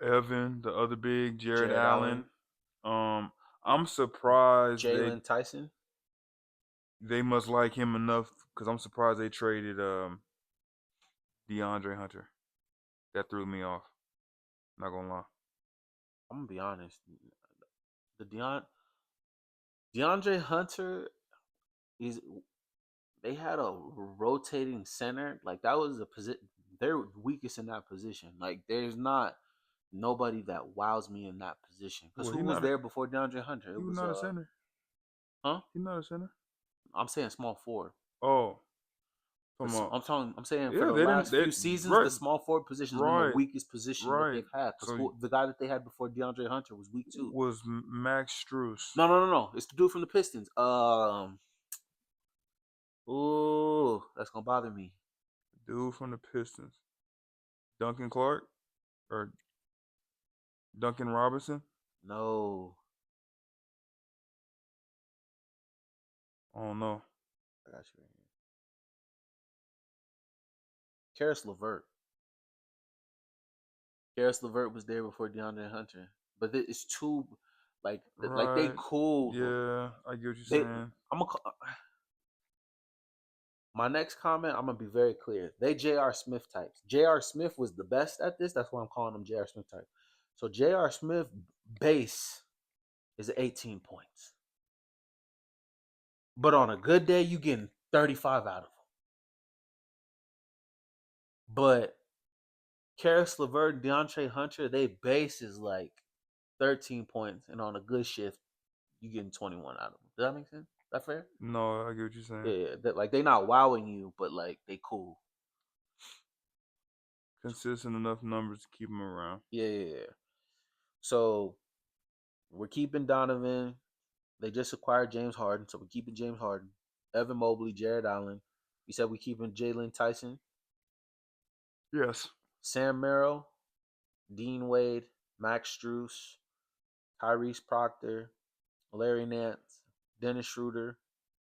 Evan, the other big, Jared Allen. Allen. I'm surprised Jalen Tyson. they must like him enough because I'm surprised they traded DeAndre Hunter. That threw me off. Not gonna lie. I'm gonna be honest. The DeAndre Hunter is. They had a rotating center. Like that was a position. They're weakest in that position. Like there's not nobody that wows me in that position. Because who was there before DeAndre Hunter? He was not a center. Huh? He's not a center. I'm saying small forward. Oh. I'm saying for the last few seasons, the small forward position has been the weakest position that they've had. Because the guy that they had before DeAndre Hunter was weak too. Was Max Strus. No. It's the dude from the Pistons. Ooh, that's gonna bother me. Dude from the Pistons. Duncan Clark? Or Duncan Robinson? No. I don't know. I got you right here. Karis LeVert. Karis LeVert was there before DeAndre Hunter. But it's too like they cool. Yeah, I get what you're saying. My next comment, I'm gonna be very clear. They J.R. Smith types. J.R. Smith was the best at this. That's why I'm calling him J.R. Smith type. So J.R. Smith base is 18 points. But on a good day, you getting 35 out of him. But Karis LeVert and DeAndre Hunter, they base is like 13 points. And on a good shift, you getting 21 out of them. Does that make sense? Is that fair? No, I get what you're saying. Yeah, like they not wowing you, but like they cool. Consistent enough numbers to keep them around. Yeah. So we're keeping Donovan. They just acquired James Harden, so we're keeping James Harden. Evan Mobley, Jared Allen. You said we keeping Jalen Tyson. Yes. Sam Merrill, Dean Wade, Max Strus, Tyrese Proctor, Larry Nance, Dennis Schroeder,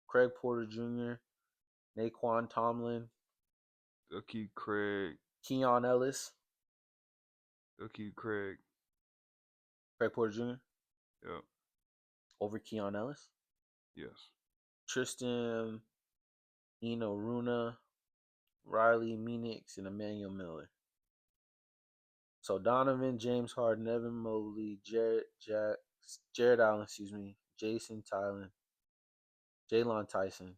Craig Porter Jr., Naquan Tomlin. They'll keep Craig. Keon Ellis. They'll keep Craig. Craig Porter Jr.? Yep. Over Keon Ellis? Yes. Tristan Inoruna, Riley Meanix, and Emmanuel Miller. So Donovan, James Harden, Evan Mobley, Jared Allen, Jason Tylen, Jalen Tyson.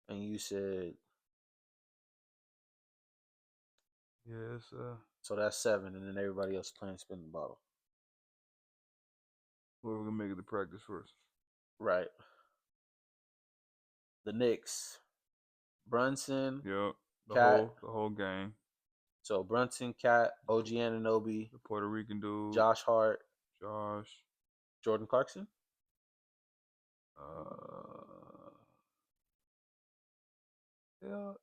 And you said yes. So that's 7, and then everybody else playing spin the bottle. Whoever can make it to practice first. Right. The Knicks. Brunson. Yep. The whole gang. So Brunson, Cat, OG Anunoby, the Puerto Rican dude, Josh Hart, Jordan Clarkson. Yeah.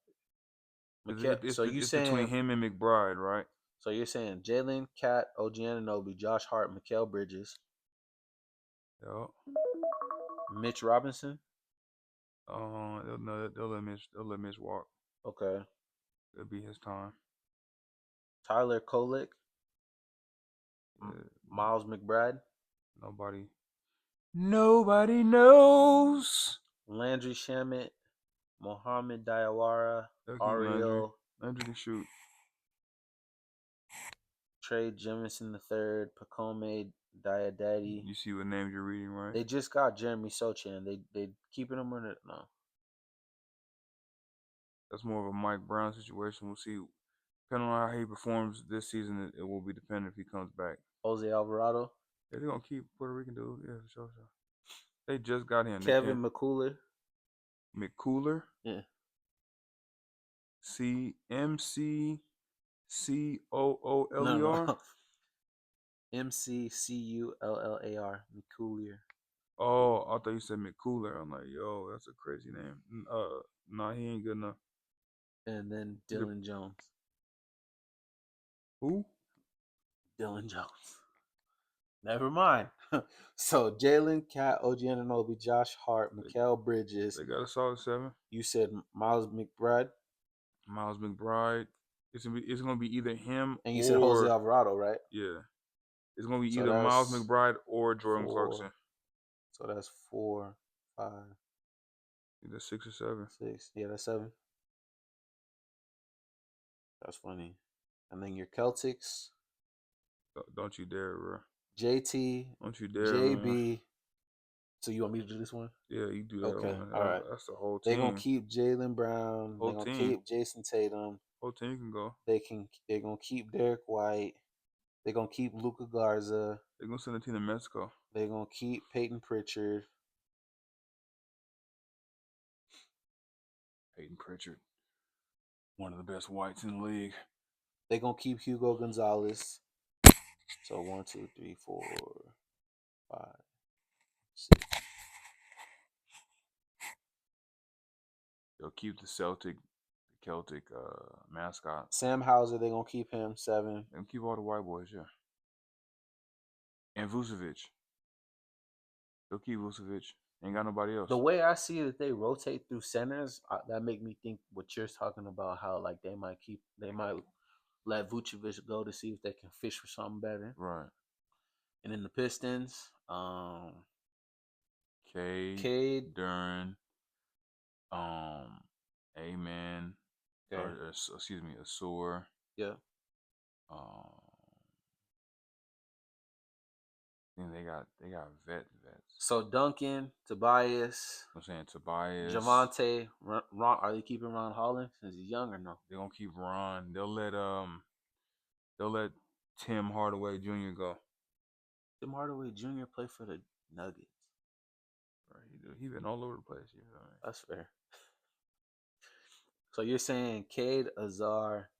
It's between him and McBride, right? So you're saying Jalen, Cat, OG Anunoby, Josh Hart, Mikal Bridges. Yep. Mitch Robinson. They'll let Mitch walk. Okay. It'll be his time. Tyler Kolek. Miles McBride. Nobody knows. Landry Shamet. Mohamed Diawara. Ariel. Landry can shoot. Trey Jemison III. Pacome Diadaddy. You see what names you're reading, right? They just got Jeremy Sochan. They keeping him or no? That's more of a Mike Brown situation. We'll see. Depending on how he performs this season, it will be dependent if he comes back. Jose Alvarado. Yeah, they're gonna keep Puerto Rican dude. Yeah, for sure. They just got him. Kevin McCooler. McCooler. Yeah. MCCOOLER. No. MCCULLAR. McCooler. Oh, I thought you said McCooler. I'm like, yo, that's a crazy name. Nah, he ain't good enough. And then Dylan Jones. Who? Dylan Jones. Never mind. So Jalen, Cat, OG Anunoby, Josh Hart, Mikal Bridges. They got a solid 7. You said Miles McBride. It's gonna be either him and you said Jose Alvarado, right? Yeah. It's gonna be either Miles McBride or Jordan 4. Clarkson. So that's 4, 5. Either 6 or 7. 6. Yeah, that's 7. That's funny. And then your Celtics. Don't you dare, bro. JT. Don't you dare. JB. Man. So you want me to do this one? Yeah, you do that okay, one. All right. That's the whole team. They're gonna keep Jaylen Brown. They're gonna keep Jason Tatum. Whole team can go. They're gonna keep Derek White. They're gonna keep Luka Garza. They're gonna send a team to Mexico. They're gonna keep Peyton Pritchard. One of the best whites in the league. They're gonna keep Hugo Gonzalez. So 1, 2, 3, 4, 5, 6. They'll keep the Celtic mascot. Sam Hauser, they're gonna keep him 7. They'll keep all the white boys, yeah. And Vucevic. They'll keep Vucevic. Ain't got nobody else. The way I see that they rotate through centers, that make me think what you're talking about. How like they might let Vucevic go to see if they can fish for something better. Right. And in the Pistons, Cade, Duran, Amen, okay. Asur. Yeah. Then they got vets. So Duncan, Tobias. I'm saying Tobias, Javante, Ron. Are they keeping Ron Holland since he's young or no? They're gonna keep Ron. They'll let Tim Hardaway Jr. go. Tim Hardaway Jr. play for the Nuggets. Right, he been all over the place. You know what I mean? That's fair. So you're saying Cade, Azar,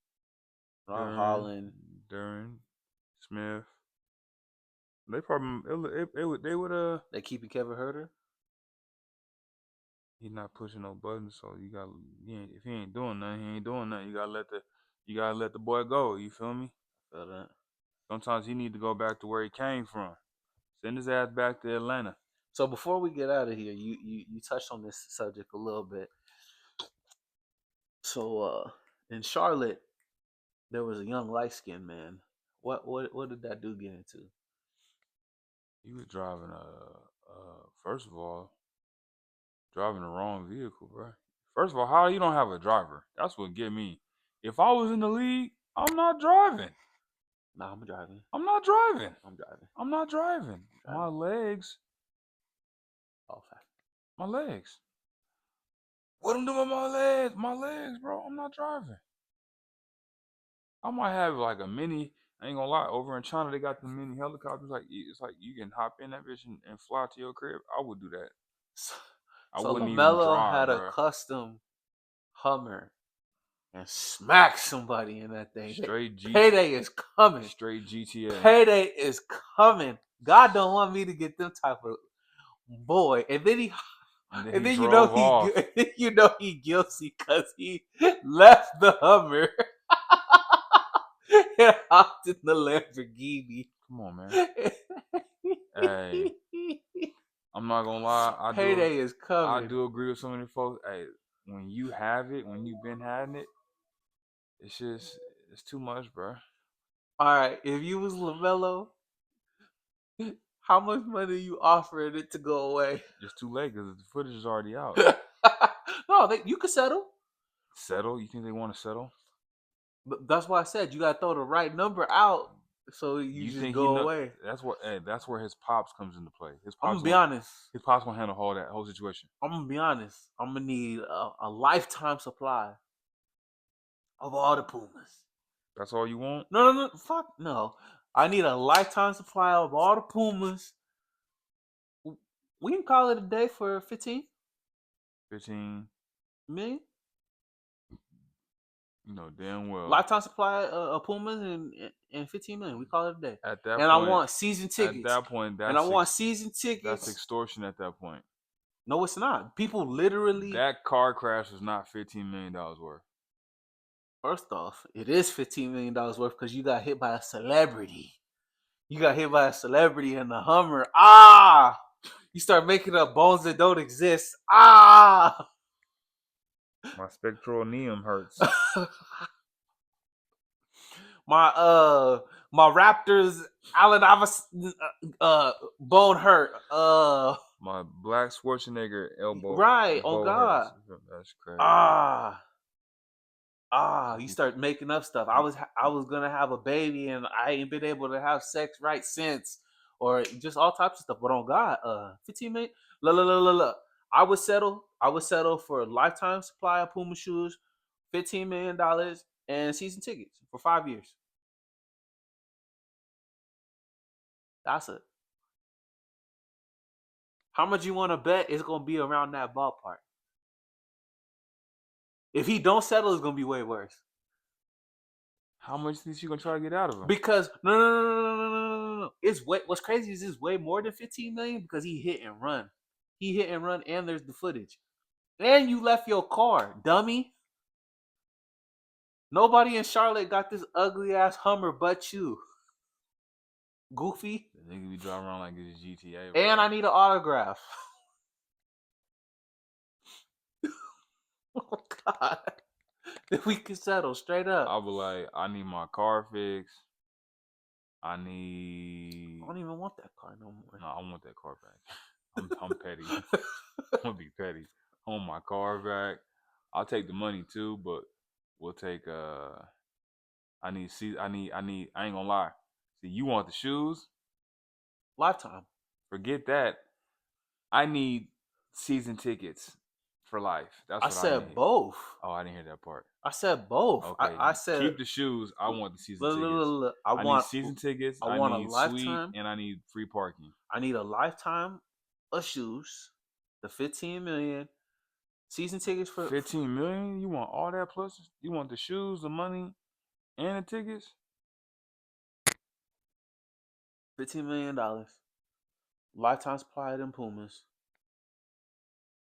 Ron Holland, Duran, Smith. They probably they keeping Kevin Huerter? He's not pushing no buttons, so if he ain't doing nothing, he ain't doing nothing. You gotta let the boy go. You feel me? Feel that. Sometimes he need to go back to where he came from. Send his ass back to Atlanta. So before we get out of here, you touched on this subject a little bit. So in Charlotte, there was a young light-skinned man. What did that dude get into? He was driving first of all, driving the wrong vehicle, bro. First of all, how you don't have a driver? That's what get me. If I was in the league, I'm not driving. Nah, I'm driving. I'm not driving. I'm driving. I'm not driving. My legs. Oh, fact. My legs. What I'm doing with my legs? My legs, bro. I'm not driving. I might have like a mini. I ain't gonna lie. Over in China, they got the mini helicopters. It's like you can hop in that bitch and fly to your crib. I would do that. I wouldn't even drive, had a custom Hummer and smacked somebody in that thing. Payday is coming. Straight GTA. Payday is coming. God don't want me to get them type of boy. And then you know he guilty because he left the Hummer and hopped in the Lamborghini. Come on, man. Hey, I'm not gonna lie. Payday is coming. I do agree with some of the folks. Hey, when you have it, when you've been having it, it's too much, bro. All right, if you was LaMelo, how much money you offering it to go away? It's too late because the footage is already out. No, you could settle. Settle? You think they want to settle? But that's why I said you gotta throw the right number out so you just go away. That's where his pops comes into play. I'm gonna be honest. His pops gonna handle that whole situation. I'm gonna be honest. I'm gonna need a lifetime supply of all the Pumas. That's all you want? No, fuck no. I need a lifetime supply of all the Pumas. We can call it a day for 15 million. You know damn well. Lifetime supply of Pumas and 15 million. We call it a day. At that and point, I want season tickets. At that point, I want season tickets. That's extortion at that point. No, it's not. People literally. That car crash is not $15 million worth. First off, it is $15 million worth because you got hit by a celebrity. You got hit by a celebrity in the Hummer. Ah! You start making up bones that don't exist. Ah! My spectral neum hurts. my Raptors Allen Iverson bone hurt. My Black Schwarzenegger elbow. Right, oh God. Hurts. That's crazy. You start making up stuff. I was gonna have a baby and I ain't been able to have sex right since, or just all types of stuff. But on God, 15 million. Look. I would settle for a lifetime supply of Puma shoes, $15 million, and season tickets for 5 years. That's it. How much you want to bet it's gonna be around that ballpark? If he don't settle, it's gonna be way worse. How much do you think you're gonna try to get out of him? Because no. What's crazy is it's way more than 15 million because he hit and run. He hit and run, and there's the footage. And you left your car, dummy. Nobody in Charlotte got this ugly ass Hummer but you. Goofy. The nigga be driving around like it's GTA. Bro. And I need an autograph. Oh God. Then we can settle straight up. I'll be like, I need my car fixed. I don't even want that car no more. No, I want that car back. I'm petty. I'm gonna be petty. I want my car back. I'll take the money too, but we'll take I ain't gonna lie. See, you want the shoes? Lifetime. Forget that. I need season tickets for life. That's what I said both. Oh, I didn't hear that part. I said both. Okay, I said keep the shoes. I want the season tickets. I want season tickets. I want need a lifetime, suite, and I need free parking. I need a lifetime of shoes. The 15 million season tickets for 15 million. You want all that plus? You want the shoes, the money, and the tickets? $15 million. Lifetime supply of them Pumas.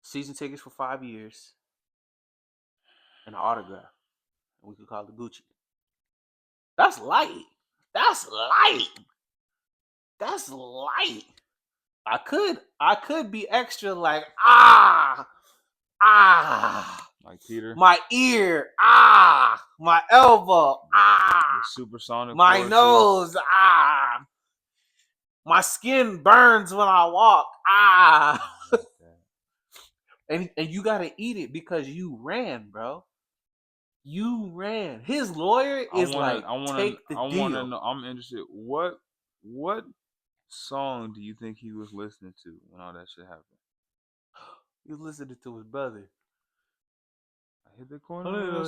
Season tickets for 5 years. And an autograph. And we could call it Gucci. That's light. I could be extra like like Peter. My ear, my elbow, the supersonic. My nose, my skin burns when I walk, and you gotta eat it because you ran, bro. You ran. His lawyer is take the deal. I'm interested. What song do you think he was listening to when all that shit happened? He was listening to his brother. I hit the corner.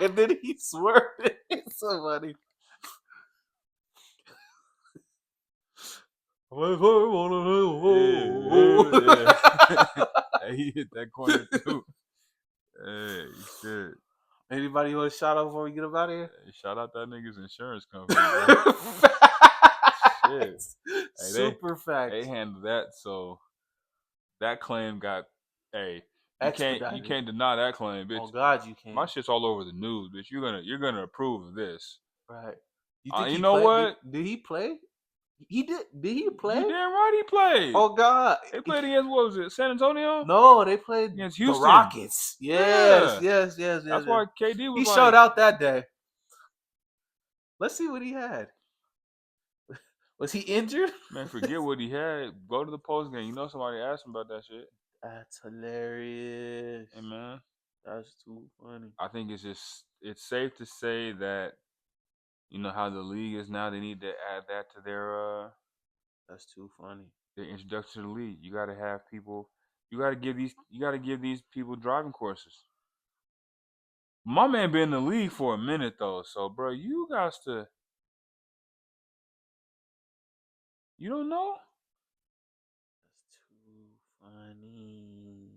And then he swerved and hit somebody. He hit that corner too. Hey, shit. Anybody want to shout out before we get up out of here? Hey, shout out that nigga's insurance company. Shit. Hey, Super facts. They handled that, so that claim got you can't deny that claim, bitch. Oh God, you can't. My shit's all over the news, bitch. You're gonna approve of this, right? You know what? Did he play? He did. Did he play? You damn right he played. Oh God! They played against what was it? San Antonio? No, they played against the Houston. Rockets. Yes. That's why KD was he like, showed out that day. Let's see what he had. Was he injured? Man, forget what he had. Go to the post game. You know somebody asked him about that shit. That's hilarious. Hey man, that's too funny. I think it's safe to say that you know how the league is now. They need to add that to their That's too funny. Their introduction to the league. You got to have people. You got to give these people driving courses. My man been in the league for a minute though, so bro, you guys to. You don't know? That's too funny.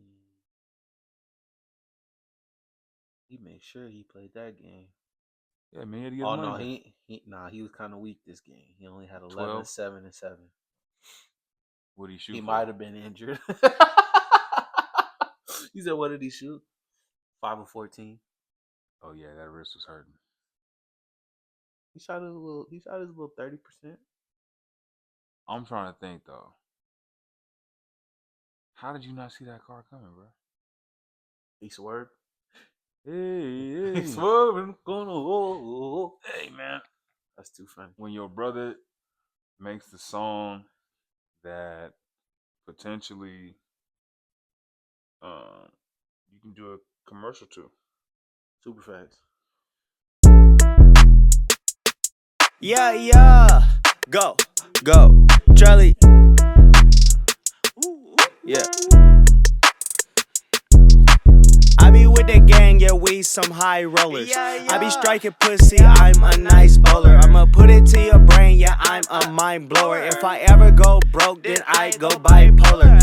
He made sure he played that game. Yeah, man. He had to get Oh money. no, he was kind of weak this game. He only had 11, 12? 7, and 7. What did he shoot? He for? might have been injured. He said, "What did he shoot? 5 of 14." Oh yeah, that wrist was hurting. He shot his little 30%. I'm trying to think though. How did you not see that car coming, bro? He swerved. Hey. He swerving, gonna Hey man, that's too funny. when your brother makes the song that potentially you can do a commercial to. Super facts. Yeah. Go. Charlie. Yeah. I be with the gang, yeah, we some high rollers. I be striking pussy, I'm a nice bowler. I'ma put it to your brain, yeah, I'm a mind blower. If I ever go broke, then I go bipolar.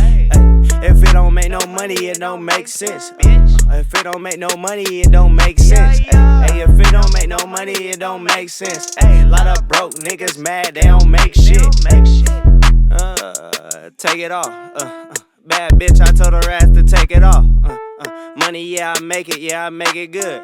If it don't make no money, it don't make sense. If it don't make no money, it don't make sense. Hey, if it don't make no money, it don't make sense. Hey, lot of broke niggas mad, they don't make shit. Take it off. Bad bitch, I told her ass to take it off. Money, yeah, I make it good.